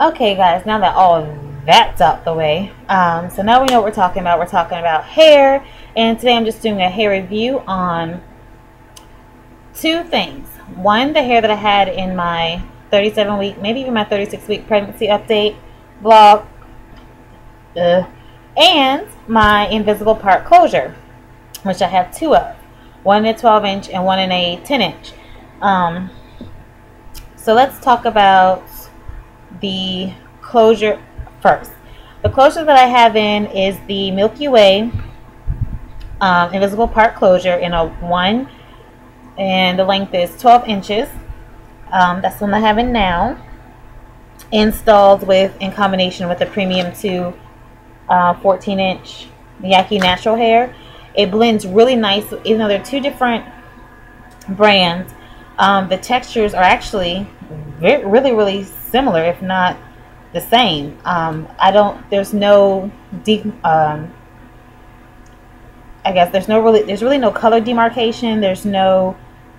Okay, guys, now that all of that's out the way, so now we know what we're talking about. We're talking about hair, and today I'm just doing a hair review on two things. One, the hair that I had in my 37-week, maybe even my 36-week pregnancy update vlog, and my invisible part closure, which I have two of, one in a 12-inch and one in a 10-inch. So let's talk about the closure first. The closure that I have in is the MilkyWay invisible part closure in a 1, and the length is 12 inches. That's the one I have in now, installed in combination with the premium 2 14-inch Yaki natural hair. It blends really nice, even though they're two different brands. The textures are actually really similar, if not the same. There's no there's really no color demarcation. There's no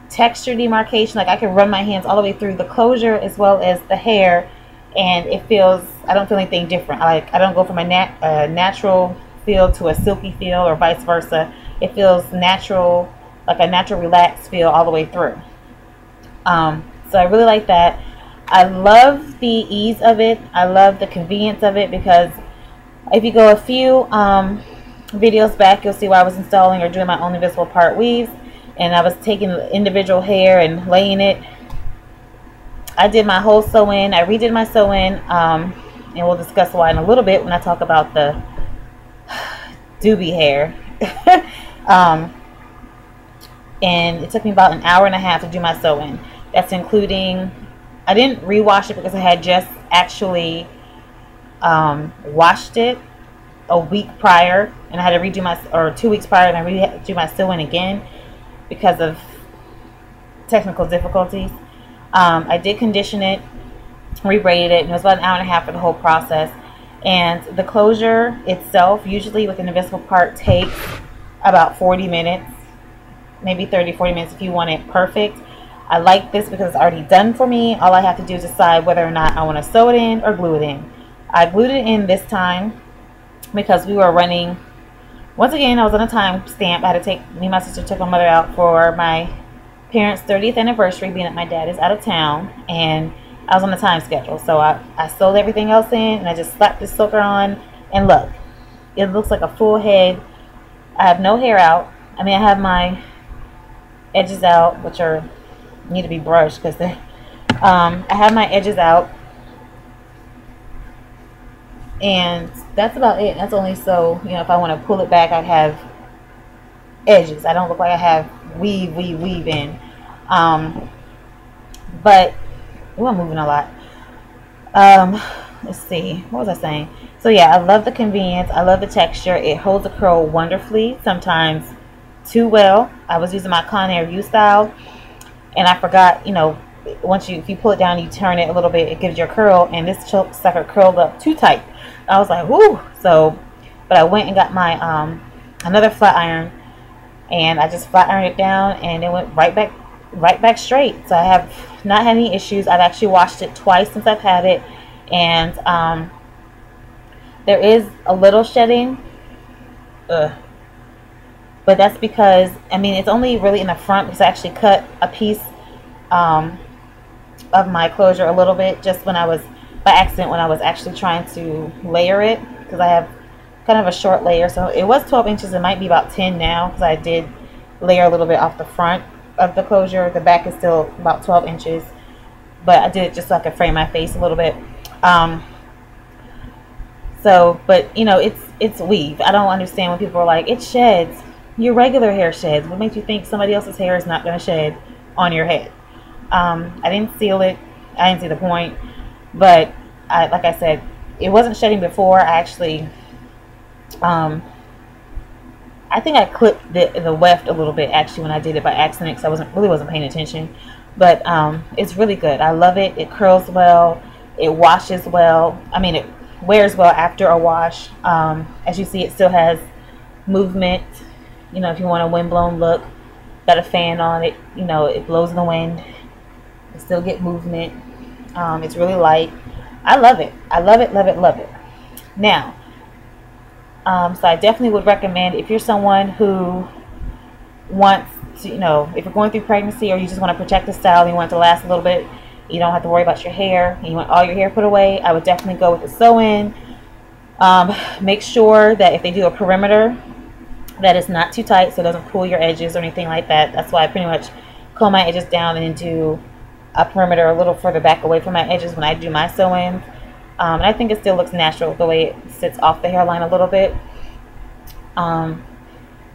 texture demarcation. Like, I can run my hands all the way through the closure as well as the hair, and I don't feel anything different. I don't go from a natural feel to a silky feel or vice versa. It feels natural, like a natural relaxed feel all the way through. So I really like that. I love the ease of it. I love the convenience of it, because if you go a few videos back, you'll see where I was installing or doing my own invisible part weaves, and I was taking the individual hair and laying it. I did my whole sew-in. I redid my sew-in, and we'll discuss why in a little bit when I talk about the doobie hair. And it took me about an hour and a half to do my sew-in. That's including, I didn't rewash it because I had just actually washed it a week prior, and I had to redo or 2 weeks prior, and I had to do my sew-in again because of technical difficulties. I did condition it, re-braided it, and it was about an hour and a half for the whole process. And the closure itself, usually with an invisible part, takes about 40 minutes, maybe 30-40 minutes if you want it perfect. I like this because it's already done for me. All I have to do is decide whether or not I want to sew it in or glue it in. I glued it in this time because we were running, once again, I was on a time stamp. I had to me and my sister took my mother out for my parents' 30th anniversary, being that my dad is out of town, and I was on a time schedule. So I sewed everything else in, and I just slapped this soaker on, and look, it looks like a full head. I have no hair out. I mean, I have my edges out, which need to be brushed because I have my edges out, and that's about it. That's only so, if I want to pull it back, I'd have edges. I don't look like I have weave in. But I'm moving a lot. Let's see, what was I saying? So yeah, I love the convenience. I love the texture. It holds the curl wonderfully, sometimes too well. I was using my Conair U style, and I forgot, if you pull it down, you turn it a little bit, it gives you a curl, and this sucker curled up too tight. I was like, whoo. But I went and got my another flat iron, and I just flat ironed it down, and it went right back straight. So I have not had any issues. I've actually washed it twice since I've had it, and there is a little shedding, but that's because, it's only really in the front, because I actually cut a piece of my closure a little bit just by accident when I was actually trying to layer it, because I have kind of a short layer. So it was 12 inches. It might be about 10 now, because I did layer a little bit off the front of the closure. The back is still about 12 inches, but I did it just so I could frame my face a little bit. But it's weave. I don't understand when people are like, it sheds. Your regular hair sheds. What makes you think somebody else's hair is not going to shed on your head? I didn't seal it. I didn't see the point. But like I said, it wasn't shedding before. I actually, I think I clipped the weft a little bit actually when I did it by accident, because I wasn't paying attention. But it's really good. I love it. It curls well. It washes well. It wears well after a wash. As you see, it still has movement. If you want a windblown look, got a fan on it. It blows in the wind. You still get movement. It's really light. I love it. I love it, love it, love it. Now, so I definitely would recommend, if you're someone who wants to, you know, if you're going through pregnancy or you just want to protect the style and you want it to last a little bit, you don't have to worry about your hair, and you want all your hair put away, I would definitely go with the sew-in. Make sure that if they do a perimeter, that it's not too tight so it doesn't pull your edges or anything like that. That's why I pretty much comb my edges down and do a perimeter a little further back away from my edges when I do my sew-ins. And I think it still looks natural the way it sits off the hairline a little bit. And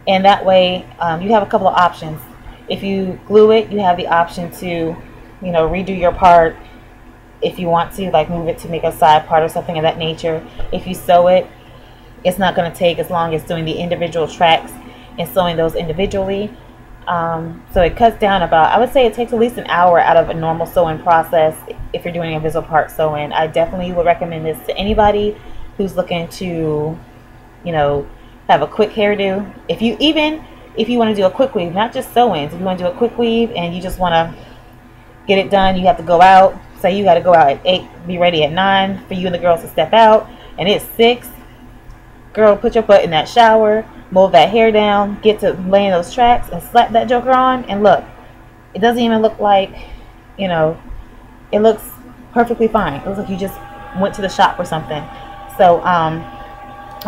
that way you have a couple of options. If you glue it, you have the option to, you know, redo your part if you want to, like move it to make a side part or something of that nature. If you sew it, it's not going to take as long as doing the individual tracks and sewing those individually. So it cuts down about, I would say it takes at least an hour out of a normal sewing process if you're doing a visible part sewing. I definitely would recommend this to anybody who's looking to, you know, have a quick hairdo. If you want to do a quick weave, not just sew-ins, if you want to do a quick weave and you just want to get it done, you have to go out. Say you got to go out at 8, be ready at 9 for you and the girls to step out, and it's 6. Girl, put your butt in that shower, move that hair down, get to laying those tracks, and slap that joker on. And look, it doesn't even look like, you know, it looks perfectly fine. It looks like you just went to the shop or something. So,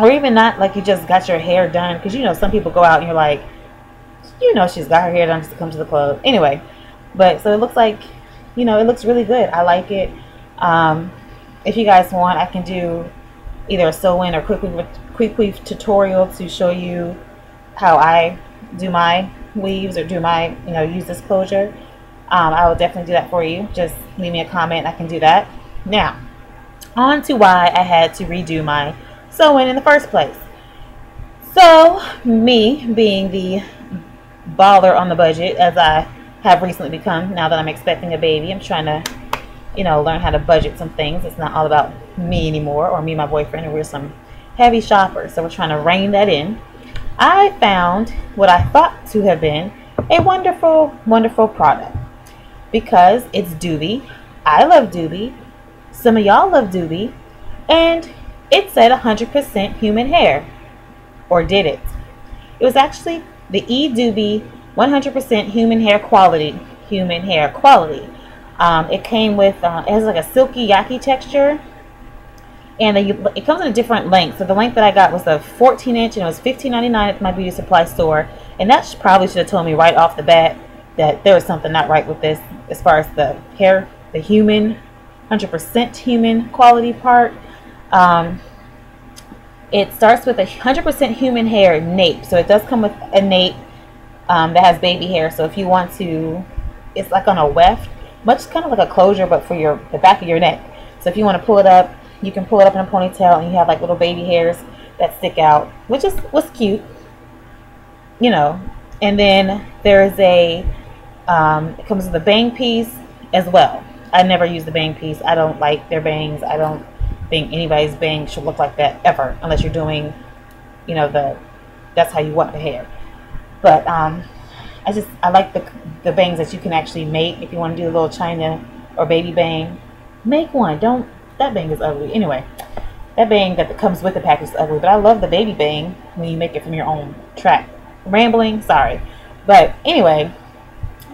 or even not like you just got your hair done, because you know some people go out and you're like, you know, she's got her hair done just to come to the club. Anyway, but so it looks like, you know, it looks really good. I like it. If you guys want, I can do either a sew-in or quick weave tutorial to show you how I do my weaves or do my, you know, use this closure. I will definitely do that for you. Just leave me a comment and I can do that. Now, on to why I had to redo my sew-in in the first place. So, me being the baller on the budget, as I have recently become now that I'm expecting a baby, I'm trying to, you know, learn how to budget some things. It's not all about me anymore, or me and my boyfriend, and we're some heavy shoppers, so we're trying to rein that in. I found what I thought to have been a wonderful, wonderful product, because it's Duby. I love Duby. Some of y'all love Duby, and it said 100% human hair, or did it? It was actually the E-Duby 100% human hair quality. It came with, it has like a silky yaki texture, and it comes in a different length. So the length that I got was a 14-inch, and it was $15.99 at my beauty supply store. And that probably should have told me right off the bat that there was something not right with this as far as the hair, the human, 100% human quality part. It starts with a 100% human hair nape. So it does come with a nape that has baby hair. So if you want to, it's like on a weft, much kind of like a closure, but for the back of your neck. So if you want to pull it up, you can pull it up in a ponytail, and you have like little baby hairs that stick out, which was cute, you know. And then there's it comes with a bang piece as well. I never use the bang piece. I don't like their bangs. I don't think anybody's bangs should look like that ever, unless you're doing, you know, that's how you want the hair. But I like the bangs that you can actually make. If you want to do a little China or baby bang, make one. That bang is ugly. Anyway, that bang that comes with the package is ugly, but I love the baby bang when you make it from your own track. Rambling, sorry. But anyway,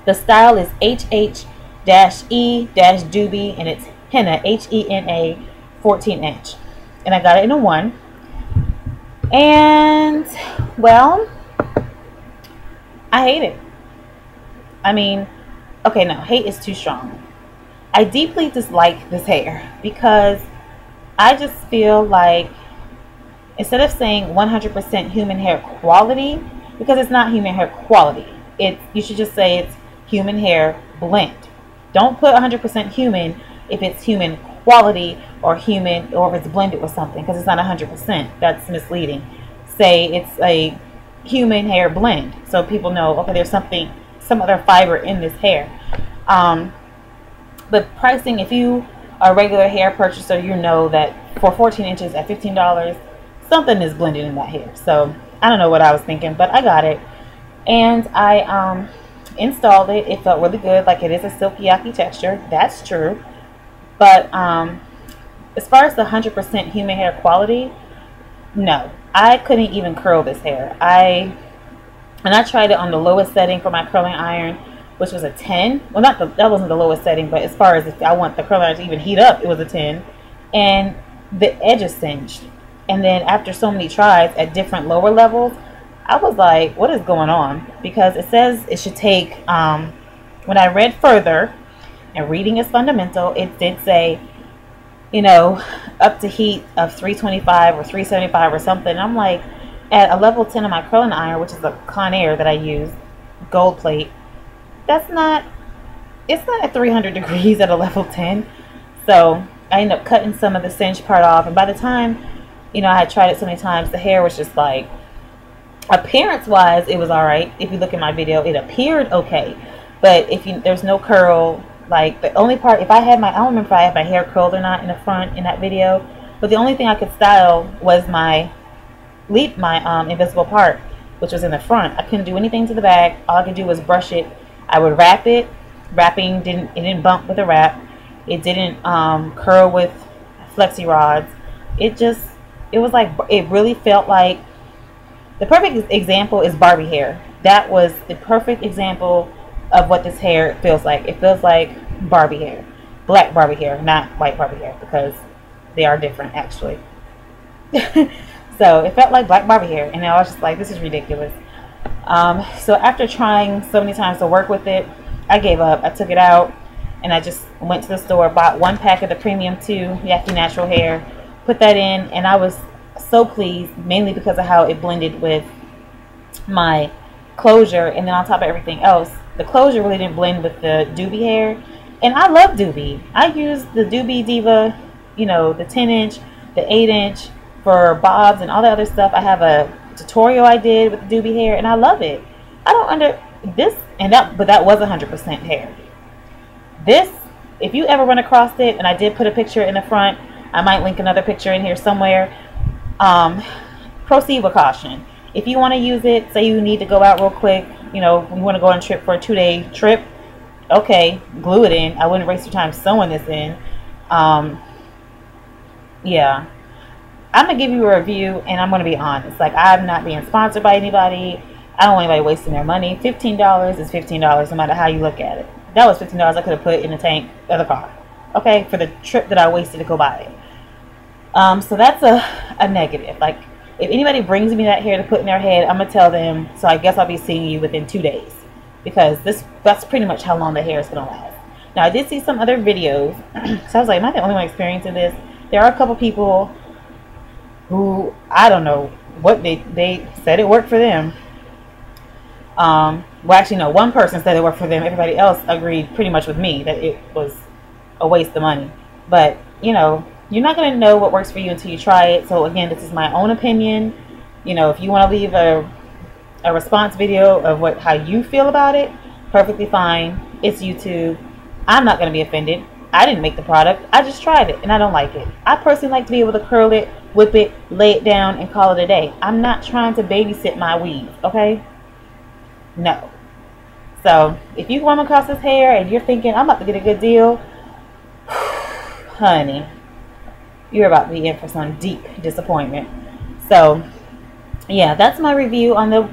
the style is HH-E-Duby, and it's Hena, H-E-N-A, 14-inch. And I got it in a 1. And, well, I hate it. I mean, okay, no, hate is too strong. I deeply dislike this hair because I just feel like instead of saying 100% human hair quality, because it's not human hair quality, you should just say it's human hair blend. Don't put 100% human if it's human quality or if it's blended with something, because it's not 100%. That's misleading. Say it's a human hair blend, so people know, okay, there's some other fiber in this hair. The pricing, if you are a regular hair purchaser, you know that for 14 inches at $15, something is blended in that hair. So I don't know what I was thinking, but I got it, and I installed it. It felt really good. Like, it is a silky yaki texture, that's true, but as far as the 100% human hair quality, no, I couldn't even curl this hair. And I tried it on the lowest setting for my curling iron, which was a 10. Well, that wasn't the lowest setting, but as far as if I want the curling iron to even heat up, it was a 10. And the edges singed. And then after so many tries at different lower levels, I was like, what is going on? Because it says it should take, when I read further, and reading is fundamental, it did say, you know, up to heat of 325 or 375 or something. And I'm like, at a level 10 of my curling iron, which is a Conair that I use, gold plate, it's not at 300 degrees at a level 10. So I ended up cutting some of the cinch part off. And by the time, you know, I had tried it so many times, the hair was just like, appearance wise, it was all right. If you look at my video, it appeared okay. But there's no curl, like the only part, I don't remember if I had my hair curled or not in the front in that video, but the only thing I could style was my invisible part, which was in the front. I couldn't do anything to the back. All I could do was brush it. I would wrap it. Wrapping didn't bump with the wrap. It didn't curl with flexi rods. It was like, it really felt like, the perfect example is Barbie hair. That was the perfect example of what this hair feels like. It feels like Barbie hair. Black Barbie hair, not white Barbie hair, because they are different actually. So it felt like black Barbie hair, and I was just like, this is ridiculous. So after trying so many times to work with it, I gave up. I took it out, and I just went to the store, bought 1 pack of the Premium 2 Yaki Natural Hair, put that in, and I was so pleased, mainly because of how it blended with my closure. And then on top of everything else, the closure really didn't blend with the Doobie hair, and I love Doobie. I use the Doobie Diva, you know, the 10-inch, the 8-inch for bobs and all that other stuff. I have a tutorial I did with the Doobie hair, and I love it. I don't but that was 100% hair. This, if you ever run across it, and I did put a picture in the front, I might link another picture in here somewhere. Proceed with caution. If you want to use it, say you need to go out real quick, you know, you want to go on a trip for a 2-day trip, okay, glue it in. I wouldn't waste your time sewing this in. Yeah, I'm gonna give you a review, and I'm gonna be honest. Like, I'm not being sponsored by anybody. I don't want anybody wasting their money. $15 is $15, no matter how you look at it. That was $15 I could have put in the tank of the car, okay, for the trip that I wasted to go buy it. So that's a negative. Like, if anybody brings me that hair to put in their head, I'm gonna tell them, so I guess I'll be seeing you within 2 days, because that's pretty much how long the hair is gonna last. Now, I did see some other videos, so I was like, am I the only one experiencing this? There are a couple people who, I don't know what they said it worked for them. Well, actually, no, one person said it worked for them. Everybody else agreed pretty much with me that it was a waste of money. But, you know, you're not going to know what works for you until you try it. So, again, this is my own opinion. You know, if you want to leave a response video of how you feel about it, perfectly fine. It's YouTube. I'm not going to be offended. I didn't make the product. I just tried it, and I don't like it. I personally like to be able to curl it, whip it, lay it down, and call it a day. I'm not trying to babysit my weave, okay? No. So, if you come across this hair and you're thinking, I'm about to get a good deal, honey, you're about to be in for some deep disappointment. So, yeah, that's my review on the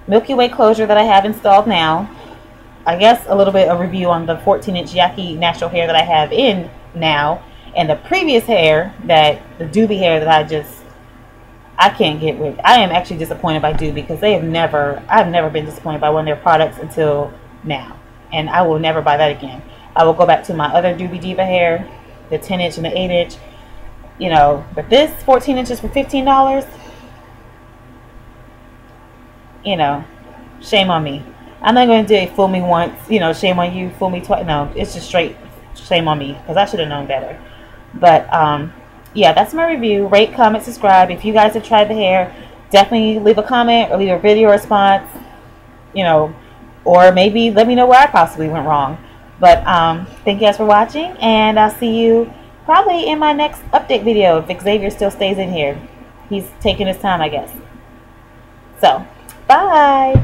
MilkyWay closure that I have installed now. I guess a little bit of review on the 14-inch Yaki natural hair that I have in now, and the previous hair, the Doobie hair that I can't get with. I am actually disappointed by Doobie, because I've never been disappointed by one of their products until now, and I will never buy that again. I will go back to my other Doobie Diva hair, the 10-inch and the 8-inch, you know, but this 14 inches for $15, you know, shame on me. I'm not going to do a fool me once, you know, shame on you, fool me twice. No, it's just straight shame on me, because I should have known better. But, yeah, that's my review. Rate, comment, subscribe. If you guys have tried the hair, definitely leave a comment or leave a video response, you know, or maybe let me know where I possibly went wrong. But, thank you guys for watching, and I'll see you probably in my next update video if Xavier still stays in here. He's taking his time, I guess. So, bye!